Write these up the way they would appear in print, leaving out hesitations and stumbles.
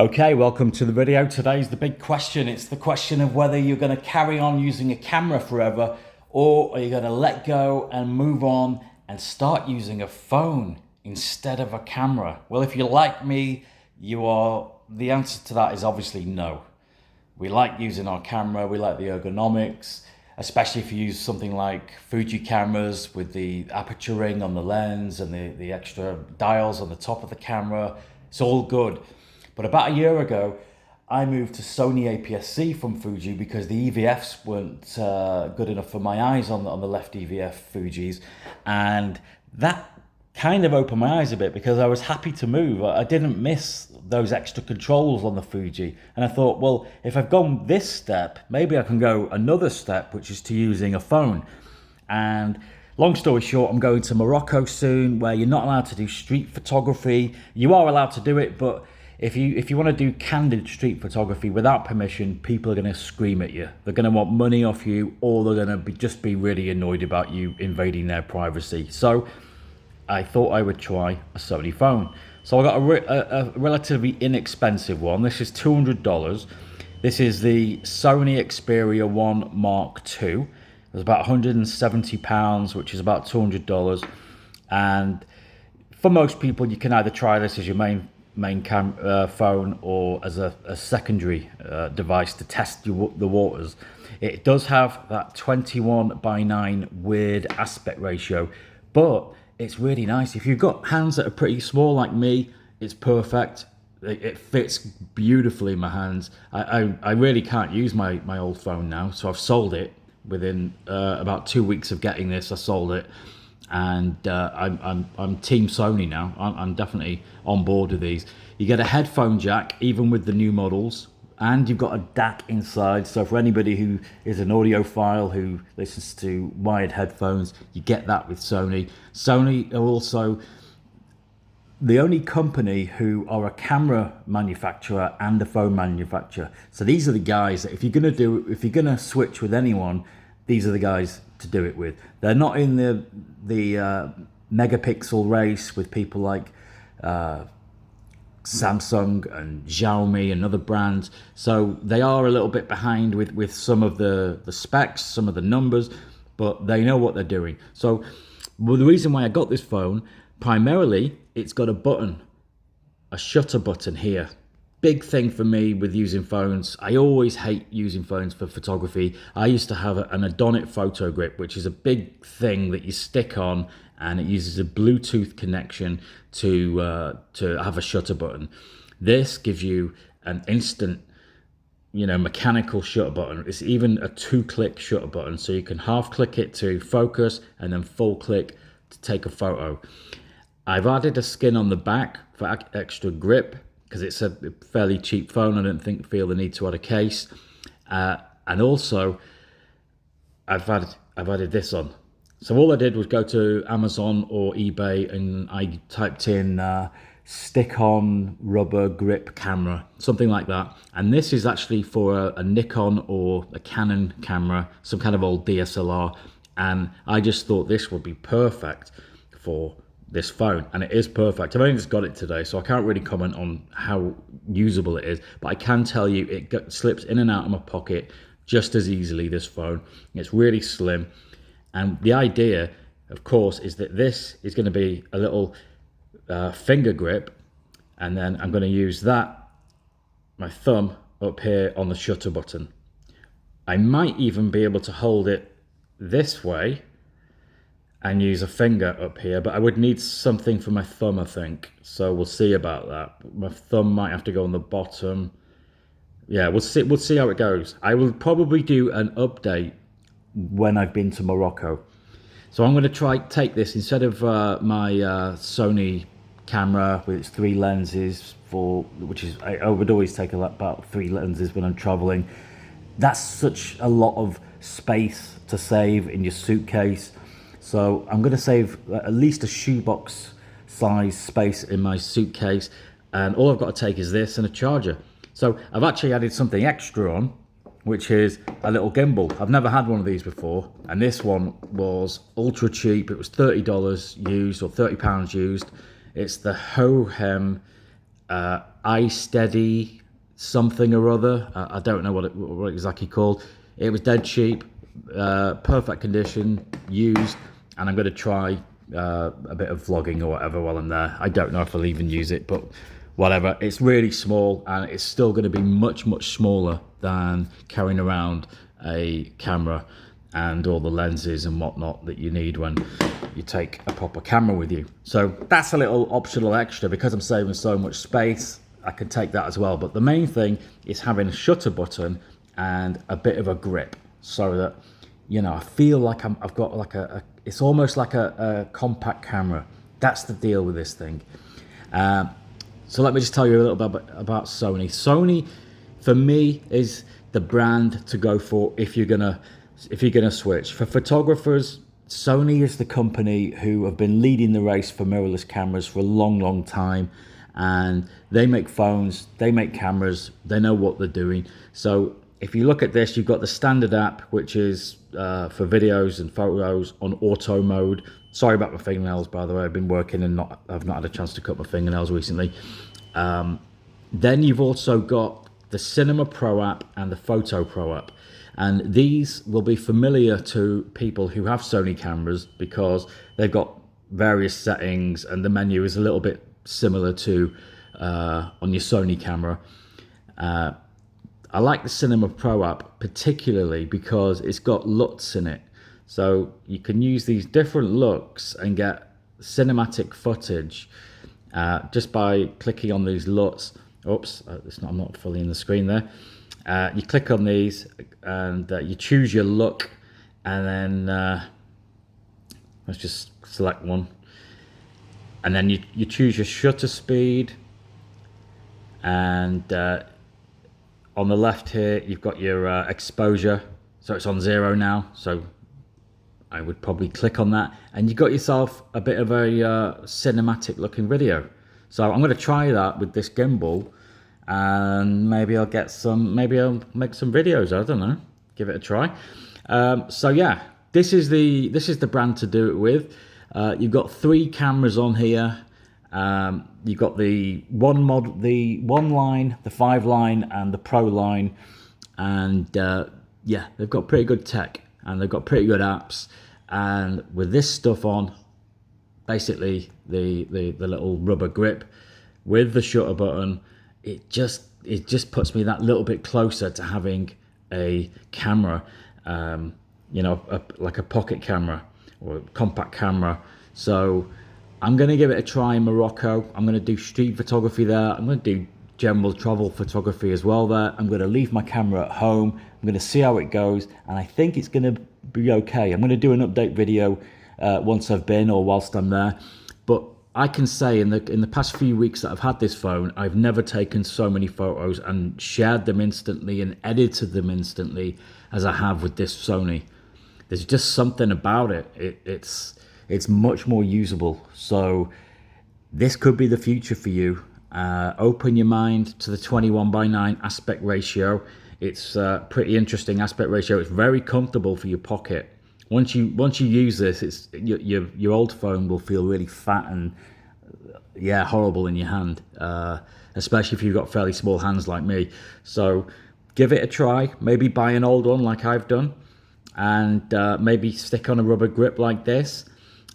Okay, welcome to the video. Today's the big question. It's the question of whether you're going to carry on using a camera forever, or are you going to let go and move on and start using a phone instead of a camera? Well, if you're like me, the answer to that is obviously no. We like using our camera, we like the ergonomics, especially if you use something like Fuji cameras with the aperture ring on the lens and the extra dials on the top of the camera. It's all good. But about a year ago, I moved to Sony APS-C from Fuji because the EVFs weren't good enough for my eyes on the left EVF Fujis. And that kind of opened my eyes a bit because I was happy to move. I didn't miss those extra controls on the Fuji. And I thought, well, if I've gone this step, maybe I can go another step, which is to using a phone. And long story short, I'm going to Morocco soon, where you're not allowed to do street photography. You are allowed to do it, but if you want to do candid street photography without permission, people are going to scream at you. They're going to want money off you, or they're going to just be really annoyed about you invading their privacy. So I thought I would try a Sony phone. So I got a relatively inexpensive one. This is $200. This is the Sony Xperia 1 Mark II. It was about £170, which is about $200. And for most people, you can either try this as your main phone or as a secondary device to test the waters. It does have that 21:9 weird aspect ratio, but it's really nice. If you've got hands that are pretty small like me, it's perfect. It fits beautifully in my hands. I really can't use my old phone now, so I've sold it within about 2 weeks of getting this. I sold it. And I'm Team Sony now. I'm definitely on board with these. You get a headphone jack, even with the new models, and you've got a DAC inside. So for anybody who is an audiophile who listens to wired headphones, you get that with Sony. Sony are also the only company who are a camera manufacturer and a phone manufacturer. So these are the guys that if you're gonna switch with anyone, these are the guys to do it with. They're not in the megapixel race with people like Samsung and Xiaomi and other brands. So they are a little bit behind with some of the specs, some of the numbers, but they know what they're doing. So well, the reason why I got this phone, primarily, it's got a shutter button here. Big thing for me with using phones. I always hate using phones for photography. I used to have an Adonit photo grip, which is a big thing that you stick on, and it uses a Bluetooth connection to have a shutter button. This gives you an instant, mechanical shutter button. It's even a 2-click shutter button, so you can half click it to focus and then full click to take a photo. I've added a skin on the back for extra grip, because it's a fairly cheap phone. I don't feel the need to add a case. And also, I've added this on. So all I did was go to Amazon or eBay and I typed in stick-on rubber grip camera, something like that. And this is actually for a Nikon or a Canon camera, some kind of old DSLR. And I just thought this would be perfect for this phone, and it is perfect. I've only just got it today, so I can't really comment on how usable it is, but I can tell you it slips in and out of my pocket just as easily, this phone. It's really slim, and the idea, of course, is that this is going to be a little finger grip, and then I'm going to use my thumb up here on the shutter button. I might even be able to hold it this way and use a finger up here, but I would need something for my thumb, I think. So we'll see about that. My thumb might have to go on the bottom. Yeah, we'll see how it goes. I will probably do an update when I've been to Morocco. So I'm going to take this instead of my Sony camera with its 3 lenses, I would always take about 3 lenses when I'm traveling. That's such a lot of space to save in your suitcase. So I'm going to save at least a shoebox size space in my suitcase, and all I've got to take is this and a charger. So I've actually added something extra on, which is a little gimbal. I've never had one of these before, and this one was ultra cheap. It was $30 used, or £30 used. It's the Hohem iSteady something or other. I don't know what exactly called. It was dead cheap, perfect condition, used, and I'm going to try a bit of vlogging or whatever while I'm there. I don't know if I'll even use it, but whatever. It's really small, and it's still going to be much smaller than carrying around a camera and all the lenses and whatnot that you need when you take a proper camera with you. So that's a little optional extra. Because I'm saving so much space, I can take that as well. But the main thing is having a shutter button and a bit of a grip, so that, you know, I feel like I've got like it's almost like a compact camera. That's the deal with this thing. So let me just tell you a little bit about Sony. Sony, for me, is the brand to go for if you're gonna switch. For photographers, Sony is the company who have been leading the race for mirrorless cameras for a long time, and they make phones, they make cameras, they know what they're doing. So if you look at this, you've got the standard app, which is for videos and photos on auto mode. Sorry about my fingernails, by the way. I've been working and I've not had a chance to cut my fingernails recently. Then you've also got the Cinema Pro app and the Photo Pro app. And these will be familiar to people who have Sony cameras because they've got various settings, and the menu is a little bit similar to on your Sony camera. I like the Cinema Pro app particularly because it's got LUTs in it. So you can use these different looks and get cinematic footage just by clicking on these LUTs. Oops, I'm not fully in the screen there. You click on these and you choose your look, and then let's just select one, and then you choose your shutter speed, and on the left here you've got your exposure, so it's on 0 now, so I would probably click on that, and you got yourself a bit of a cinematic looking video. So I'm going to try that with this gimbal, and maybe I'll make some videos. I don't know, give it a try. So yeah, this is the brand to do it with. You've got 3 cameras on here. You've got the one line, the 5 line, and the Pro line, and yeah, they've got pretty good tech and they've got pretty good apps. And with this stuff on, basically the little rubber grip with the shutter button, it just puts me that little bit closer to having a camera, you know, like a pocket camera or a compact camera. So I'm going to give it a try in Morocco. I'm going to do street photography there. I'm going to do general travel photography as well there. I'm going to leave my camera at home. I'm going to see how it goes, and I think it's going to be okay. I'm going to do an update video once I've been, or whilst I'm there. But I can say in the past few weeks that I've had this phone, I've never taken so many photos and shared them instantly and edited them instantly as I have with this Sony. There's just something about it. It's much more usable. So this could be the future for you. Open your mind to the 21:9 aspect ratio. It's a pretty interesting aspect ratio. It's very comfortable for your pocket. Once you use this, it's your old phone will feel really fat and horrible in your hand, especially if you've got fairly small hands like me. So give it a try. Maybe buy an old one like I've done, and maybe stick on a rubber grip like this.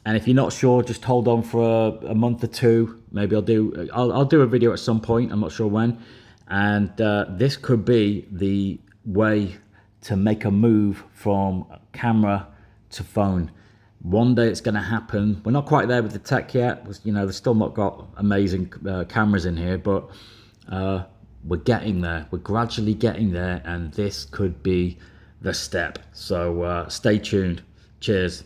And if you're not sure, just hold on for a month or two. Maybe I'll do a video at some point. I'm not sure when. And this could be the way to make a move from camera to phone. One day it's going to happen. We're not quite there with the tech yet. You know, they've still not got amazing cameras in here, but we're getting there. We're gradually getting there, and this could be the step. So stay tuned. Cheers.